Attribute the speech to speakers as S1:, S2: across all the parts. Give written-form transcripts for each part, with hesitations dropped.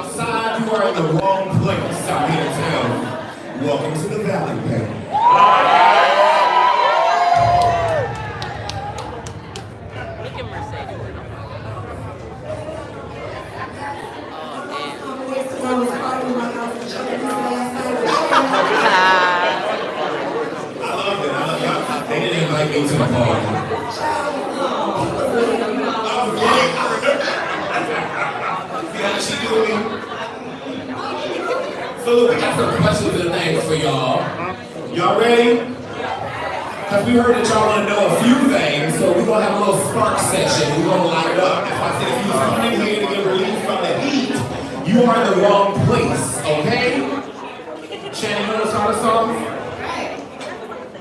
S1: outside, you are in the wrong place. I'm here to tell you. Welcome to the Valley, baby.
S2: Look at Mercedes.
S1: I love it. They didn't invite me to the party. Yeah, she doing me. So look, we got some questions and things for y'all. Y'all ready? Because we heard that y'all want to know a few things, so we're going to have a little spark session. We're going to light it up. That's why I said if you're coming here to get relief from the heat, you are in the wrong place, okay? Shannon, you want to start us off?
S3: Right.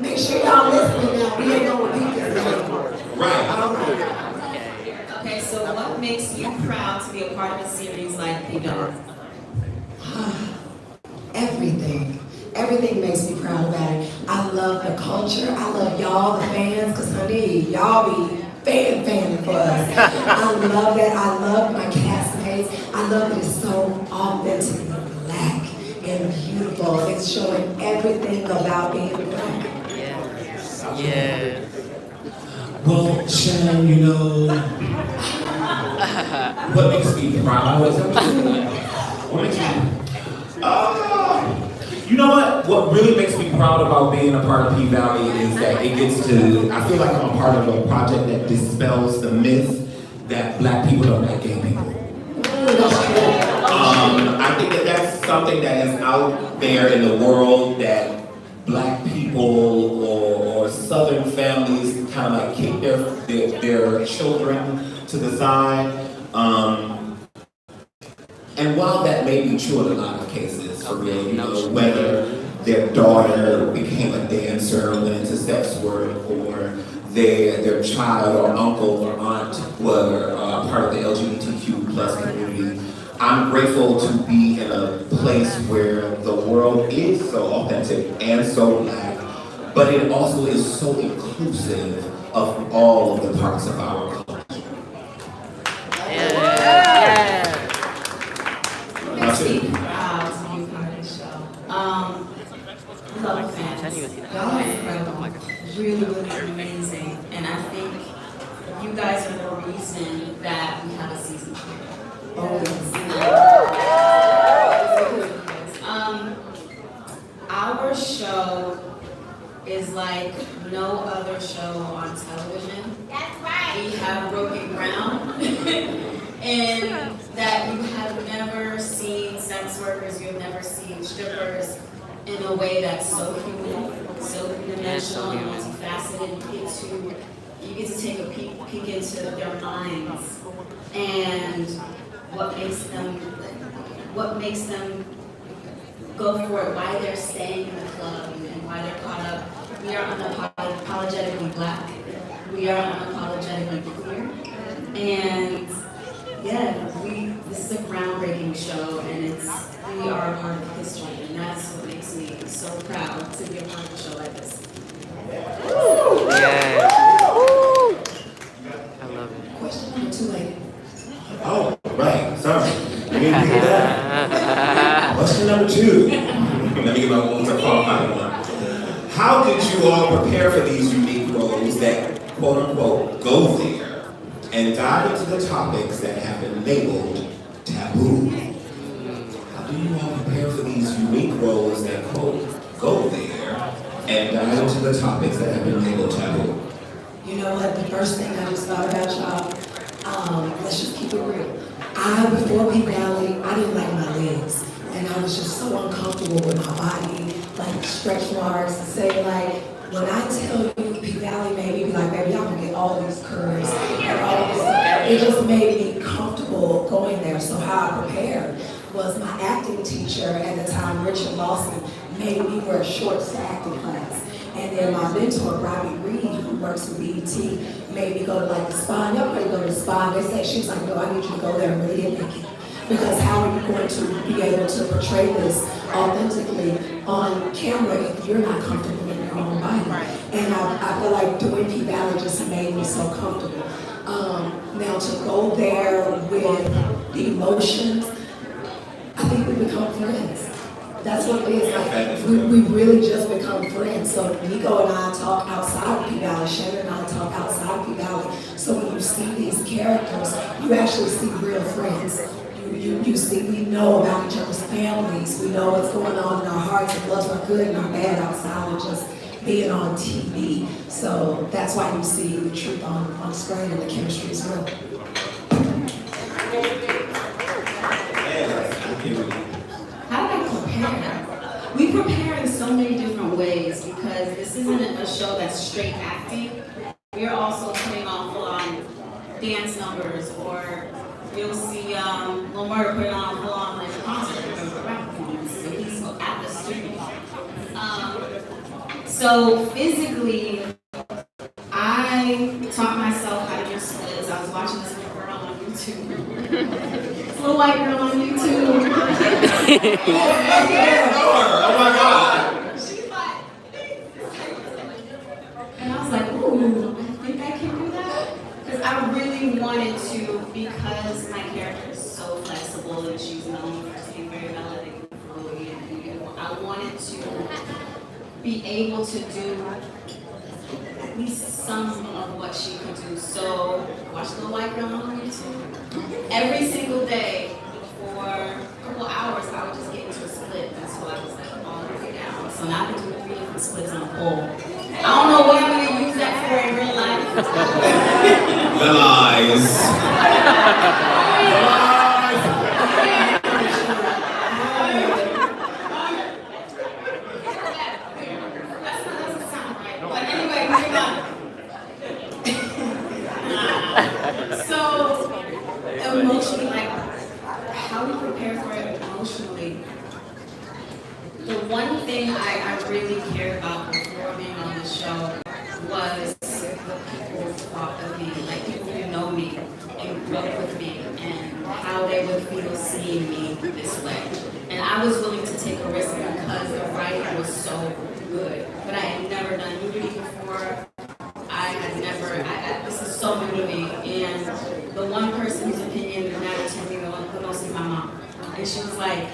S3: Make sure y'all listening now. We ain't gonna repeat this anymore.
S1: Right.
S4: Okay, so what makes you proud to be a part of a series like The Dog?
S3: Everything. Everything makes me proud about it. I love the culture. I love y'all, the fans, because honey, y'all be fanning for us. I love that. I love my castmates. I love that it's so authentically black and beautiful. It's showing everything about being black.
S2: Yeah.
S1: Well, Shannon, you know, what makes me proud is you know what? What really makes me proud about being a part of P-Valley is that it gets to, I feel like I'm a part of a project that dispels the myth that black people don't like gay people. I think that that's something that is out there in the world that black people or Southern families kind of like kick their children to the side. And while that may be true in a lot of cases, for real, you know, whether their daughter became a dancer, went into sex work, or their child or uncle or aunt were part of the LGBTQ plus community, I'm grateful to be in a place where the world is so authentic and so black, but it also is so inclusive of all of the parts of our culture.
S4: Makes me proud to be a part of this show. Love fans. Y'all are incredible. Really, really amazing. And I think you guys are the reason that we have a season 2. Our show is like no other show on television.
S5: That's right.
S4: We have broken ground and that you have never seen sex workers, you have never seen strippers in a way that's so human, so three-dimensional and multifaceted. You get to take a peek into their minds and what makes them go for it, why they're staying in the club and why they're caught up. We are unapologetically black. We are unapologetically queer. And yeah, this is a groundbreaking show, and we are a part of history, and that's what makes me so proud to be a part of a show like this.
S2: Yeah. I love it.
S3: Question number 2, lady.
S1: Oh, right, sorry. You didn't hear that. Question number 2. Let me get my own qualified one. How did you all prepare for these unique roles that, quote unquote, go there and dive into the topics that have been labeled taboo? How do you all prepare for these unique roles that, quote, go there and dive into the topics that have been labeled taboo?
S3: You know what? The first thing I just thought about y'all, let's just keep it real. Before P-Valley, I didn't like my legs. And I was just so uncomfortable with my body, like stretch marks, and say like, when I tell you P-Valley made me be like, baby, y'all can get all these curves and all this stuff. It just made me comfortable going there. So how I prepared was my acting teacher at the time, Richard Lawson, made me wear shorts to acting class. And then my mentor, Robbie Reed, who works with BET, made me go to like the spa. Y'all probably go to the spa. They said, she was like, no, I need you to go there and really get naked. Because how are you going to be able to portray this authentically on camera if you're not comfortable in your own body? And I feel like doing P-Valley just made me so comfortable. Now to go there with the emotions, That's what it is. Like, we really just become friends. So Nico and I talk outside of P-Valley. Shannon and I talk outside of P-Valley. So when you see these characters, you actually see real friends. You see, we know about each other's families. We know what's going on in our hearts and loves are good and are bad outside of just being on TV. So that's why you see the truth on screen and the chemistry is real.
S4: How do I prepare? We prepare in so many different ways because this isn't a show that's straight acting. We're also putting on full-on dance numbers, or you'll see Lil Murder put on full-on like a concert or a rap performance. So he's at the studio. So physically, I taught myself how to do splits. I was watching this little girl on YouTube. This little white girl on YouTube.
S1: Oh my God!
S4: She's like, and I was like, ooh, I think I can do that. Because I really wanted to, because my character is so flexible and she's known for being very validating and flowy and beautiful. I wanted to be able to do at least some of what she could do. So watch the white girl on YouTube. Every single day for a couple hours, I would just get into a split. And so I was like all the way down. So now I can do 3 different splits on a pole. I don't know what I'm going to use that for in real life.
S1: The lies.
S4: That doesn't sound right. But anyway, moving on. So, emotionally, like, how we prepare for it emotionally. The one thing I really cared about before being on the show was what people thought of me, like people who know me and grew up with me, and how they would feel seeing me this way. And I was willing to take a risk because the writing was so good. But I had never done nudity before. This is so new to me. And the one person whose opinion mattered to me, the one who knows, is my mom. And she was like,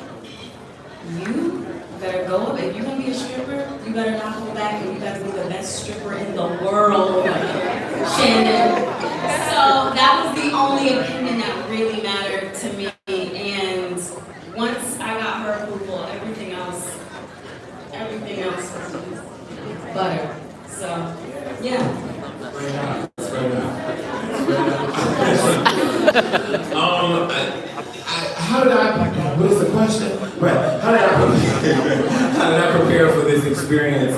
S4: you better go up. If you're gonna be a stripper, you better not hold back, and you better be the best stripper in the world, Shannon. So that was the only opinion that really mattered to me. And once I got her approval, everything else was butter. So yeah.
S1: How did I? What is the question? Right. How did I prepare for this experience?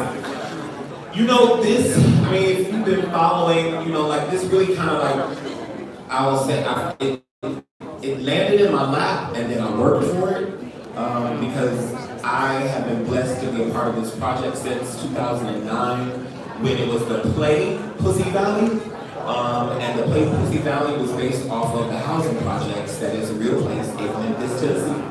S1: You know, this. I mean, if you've been following, you know, like this really kind of like, I will say, it landed in my lap, and then I worked for it because I have been blessed to be a part of this project since 2009, when it was the play Pussy Valley. And the play Pussy Valley was based off of the housing projects that is a real place in Memphis, Tennessee.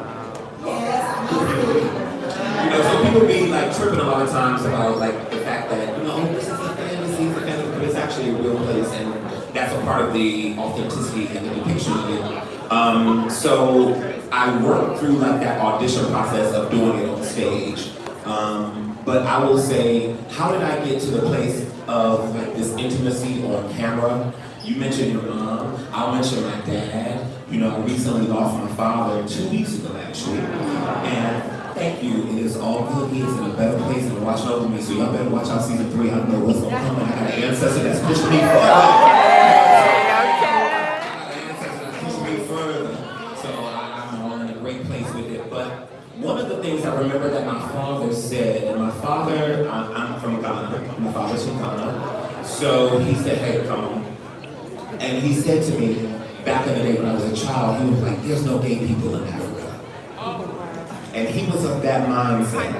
S1: You know, so people be like tripping a lot of times about like the fact that, you know, this is a fantasy, but it's actually a real place, and that's a part of the authenticity and the depiction of it. So I worked through like that audition process of doing it on stage. But I will say, how did I get to the place of like this intimacy on camera? You mentioned your mom, I'll mention my dad. You know, I recently lost my father 2 weeks ago actually. And thank you, it is all good. He is in a better place and watching over me. So y'all better watch out season 3. I don't know what's gonna come. I got an ancestor that's pushing me further. I'm in a great place with it. But one of the things I remember that my father said, and my father, I'm from Ghana, my father's from Ghana, so he said, hey, come on. And he said to me, back in the day when I was a child, he was like, there's no gay people in Africa. And he was of that mindset.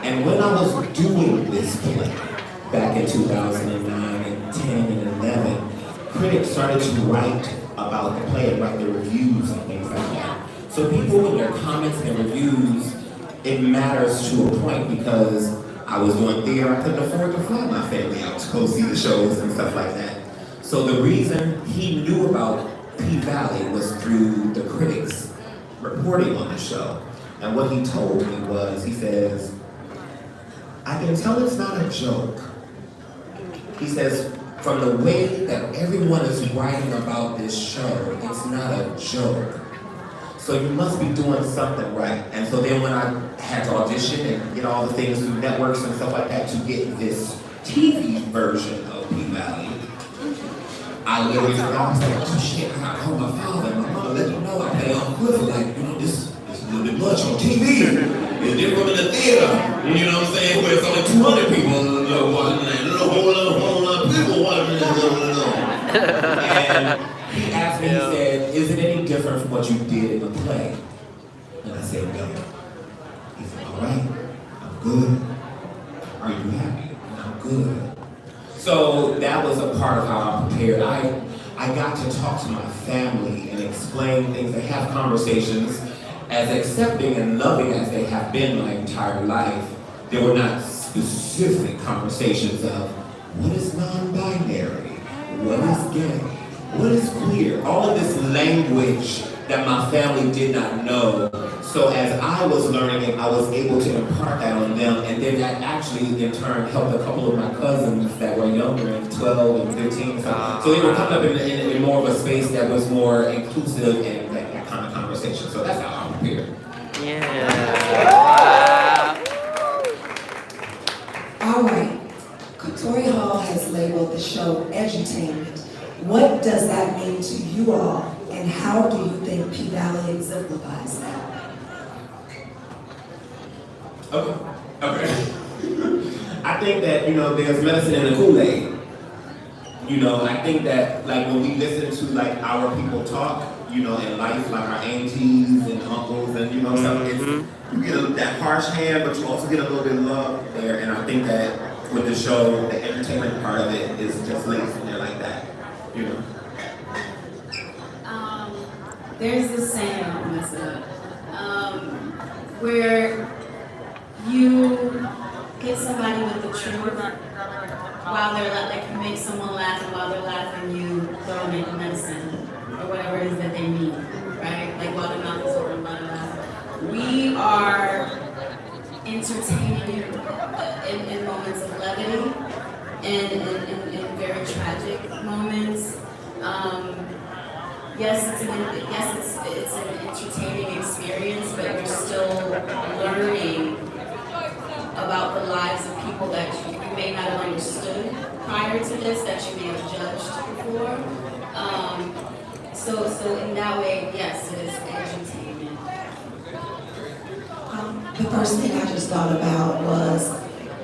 S1: And when I was doing this play, back in 2009 and 10 and 11, critics started to write about the play and write their reviews and things like that. So people in their comments and reviews, it matters to a point because I was doing theater, I couldn't afford to fly my family out to go see the shows and stuff like that. So the reason he knew about P-Valley was through the critics reporting on the show. And what he told me was, he says, I can tell it's not a joke. He says, from the way that everyone is writing about this show, it's not a joke. So you must be doing something right. And so then when I had to audition and get all the things through networks and stuff like that to get this TV version of P-Valley, I literally thought, I was like, oh shit, I gotta call my father and my mother, let them know I pay on good. Like, this is a little bit much on TV. It's different in the theater. You know what I'm saying? Where it's only 200 people watching that. A whole lot of people watching that. And he asked me, he said, is it any different from what you did in the play? And I said, no. He said, all right, I'm good. Are you happy? I'm good. So that was a part of how I prepared. I got to talk to my family and explain things and have conversations as accepting and loving as they have been my entire life. There were not specific conversations of what is non-binary, what is gay, what is queer, all of this language that my family did not know. So as I was learning it, I was able to impart that on them, and then that actually in turn helped a couple of my cousins that were younger, and 12 and 15. So they were coming up in more of a space that was more inclusive and that kind of conversation. So that's how I prepared.
S2: Yeah.
S3: All right. Victoria Hall has labeled the show edutainment. What does that mean to you all, and how do you think P-Valley exemplifies that?
S1: Okay. I think that, there's medicine in the Kool-Aid. I think that, like, when we listen to, like, our people talk, in life, like our aunties and uncles and, stuff, you get that harsh hand, but you also get a little bit of love there. And I think that with the show, the entertainment part of it is just linked in there like that,
S4: There's this saying, I'll mess it up, where you get somebody with the truth while they're like you make someone laugh, and while they're laughing, you throw them in medicine or whatever it is that they need, right? Like while their mouth is open, while they're laughing. We are entertaining in moments of levity and in very tragic moments. Yes, it's an entertaining experience, but you're still learning about the lives of people that you may not have understood prior to this, that you may have judged before. So in that way, yes, it is edutainment.
S3: The first thing I just thought about was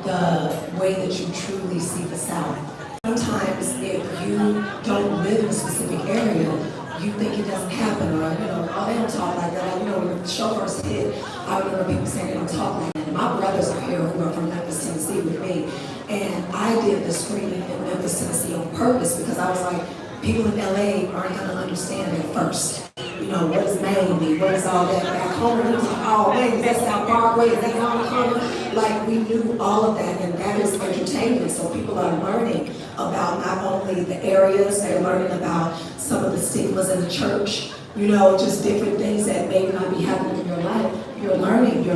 S3: the way that you truly see the South. Sometimes if you don't live in a specific area, you think it doesn't happen, or oh, they don't talk like that. When the show first hit, I remember people saying they don't talk like that. My brothers are here who are from Memphis, Tennessee with me, and I did the screening in Memphis, Tennessee on purpose because I was like, people in LA aren't gonna understand at first. What does Maine mean? What is all that back home? And it was like, oh man, is that South Parkway? Is that Yonkona? Like, we knew all of that, and that is entertainment. So people are learning about not only the areas, they're learning about some of the stigmas in the church, just different things that may not be happening in your life. You're learning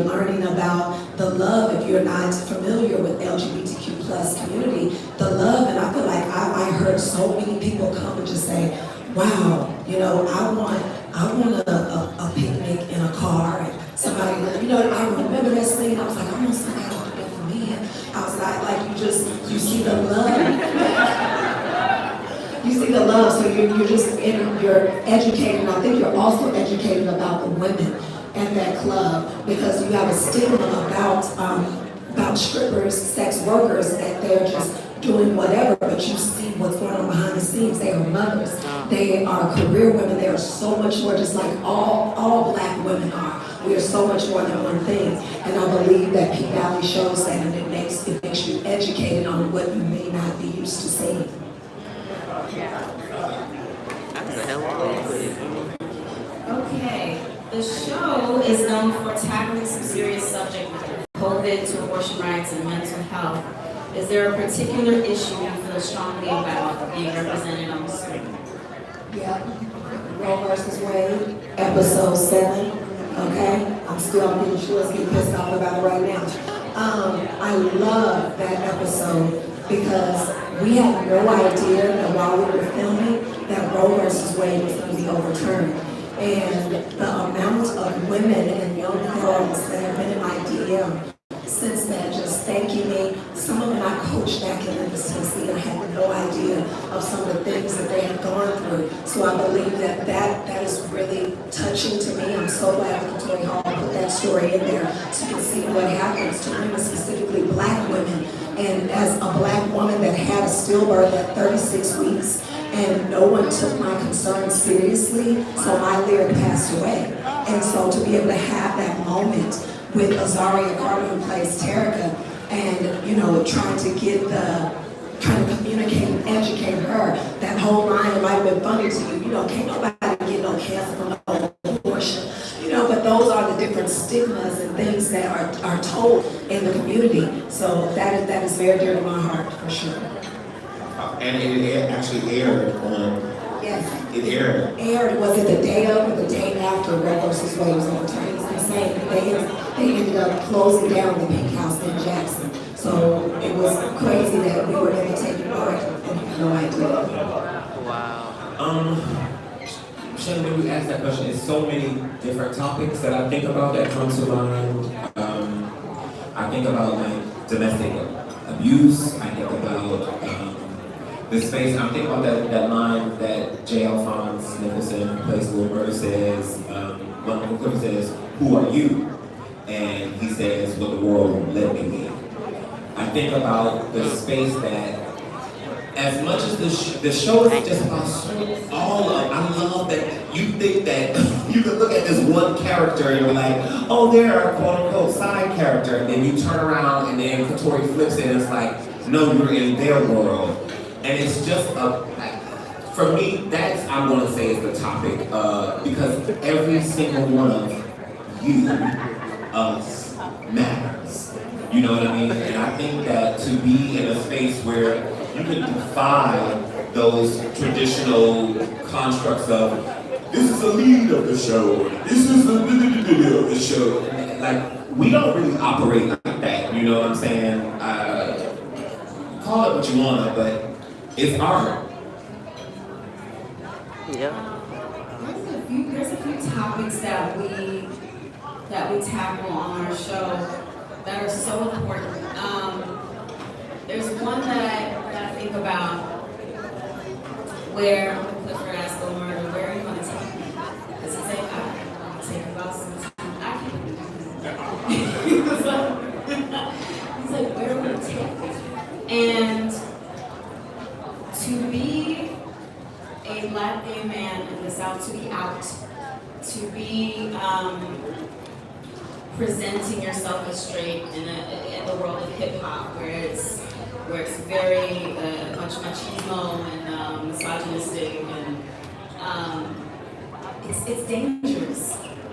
S3: about the love. If you're not familiar with LGBTQ plus community, the love, and I feel like I heard so many people come and just say, wow, I want a picnic in a car, and somebody, I remember that scene, I was like, I want somebody to do that for me. I was like you see the love. You see the love, so you're educated. I think you're also educated about the women in that club, because you have a stigma about strippers, sex workers, that they're just doing whatever, but you see what's going on behind the scenes. They are mothers, they are career women, they are so much more, just like all Black women are. We are so much more than one thing, and I believe that P-Valley shows that, and it makes you educated on what you may not be used to seeing.
S4: Okay, the show is known for tackling some serious subject matter, COVID to abortion rights and mental health. Is there a particular issue you feel strongly about being represented on the screen?
S3: Yeah, Roe versus Wade, episode 7. Okay, I'm still, I'm getting sure getting pissed off about it right now. I love that episode because we had no idea that while we were filming that Roe versus Wade was going to be overturned. And the amount of women and young girls that have been in my DM since then, just thanking me. Some of them I coached back in Memphis, Tennessee, and I had no idea of some of the things that they had gone through. So I believe that is really touching to me. I'm so glad that Tori Hall put that story in there so you can see what happens to women, specifically black women. And as a black woman that had a stillbirth at 36 weeks, and no one took my concerns seriously, so my lyric passed away. And so to be able to have that moment with Azaria Carter, who plays Terica, and trying to communicate and educate her. That whole line, it might have been funny to you, can't nobody get no cancer from no abortion. But those are the different stigmas and things that are told in the community. So that is very dear to my heart, for sure.
S1: And it actually aired on.
S3: Yes.
S1: It aired.
S3: Was it the day of or the day after Roe versus Wade was overturned? It's insane. They ended up closing down the Pink House in Jackson. So it was crazy that we were able to take part and had no idea.
S2: Wow.
S1: Shannon, when we asked that question, there's so many different topics that I think about that come to mind. I think about like domestic abuse. I think about the space. I'm thinking about that line that J. Alphonse Nicholson, who plays Lil Murder, says. When Uncle Clifford says, "Who are you?" and he says, "What the world won't let me be." I think about the space that, as much as the show is just about all of, I love that you think that you can look at this one character and you're like, oh, they're a quote unquote side character, and then you turn around and then Katori flips it and it's like, no, you're in their world. And it's just for me, that's, I'm going to say, is the topic, because every single one of you, us, matters. You know what I mean? And I think that to be in a space where you can defy those traditional constructs of, this is the lead of the show, this is the of the show. Like, we don't really operate like that, you know what I'm saying? Call it what you want, but it's art.
S2: Yeah.
S4: There's a few topics that we tackle on our show that are so important. There's one that I think about where Clifford asked Lil Murder, where are you going to take me? Because he's like, I'm take you out sometime. I can't do that. He's like, where are we going to take me? And to be a black gay man in the South, to be out, to be presenting yourself as straight in the world of hip hop, where it's very much machismo and misogynistic, and it's dangerous.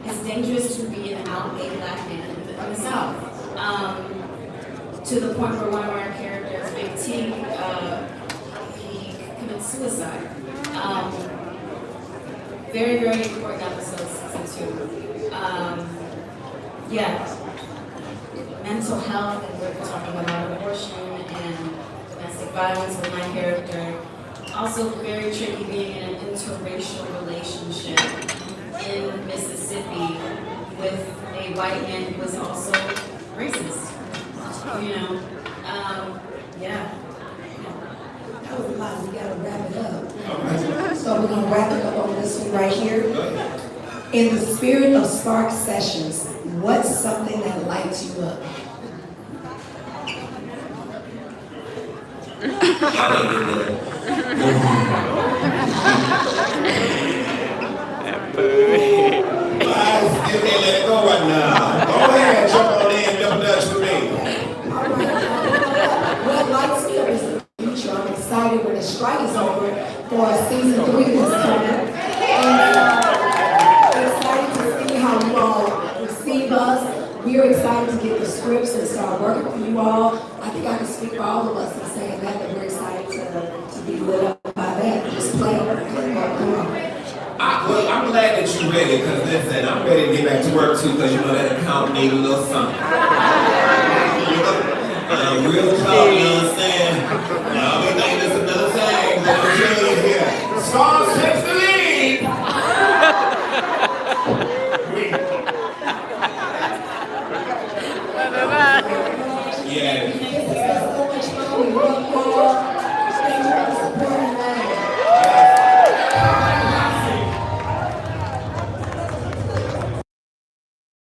S4: It's dangerous to be an out gay black man in the South. To the point where one of our characters, Big T, he commits suicide. Very, very important episode, season 2. Mental health, and we're talking about abortion and domestic violence with my character. Also very tricky being in an interracial relationship in Mississippi with a white man who was also racist.
S3: That was a lot. We gotta wrap it up. So we're gonna wrap it up on this one right here. In the spirit of Spark Sessions, what's something that lights you up?
S1: You can't let it go right now. Go ahead, jump on in, double dutch with me.
S3: All right. What lights me up is the future. I'm excited when the strike is over for season 3 that's coming. And excited to see how you all receive us. We are excited to get the scripts and start working for you all. I think I can speak for all of us in saying that we're excited to be lit up by that. Just play. Come on.
S1: I'm glad that you're ready, because listen, I'm ready to get back to work too, because you know that account need a little something. Real talk, you know what I'm saying? Y'all may think that's another thing, but I'm telling you here. STARZ takes the lead! Yeah.
S3: This has been so much fun. We love y'all.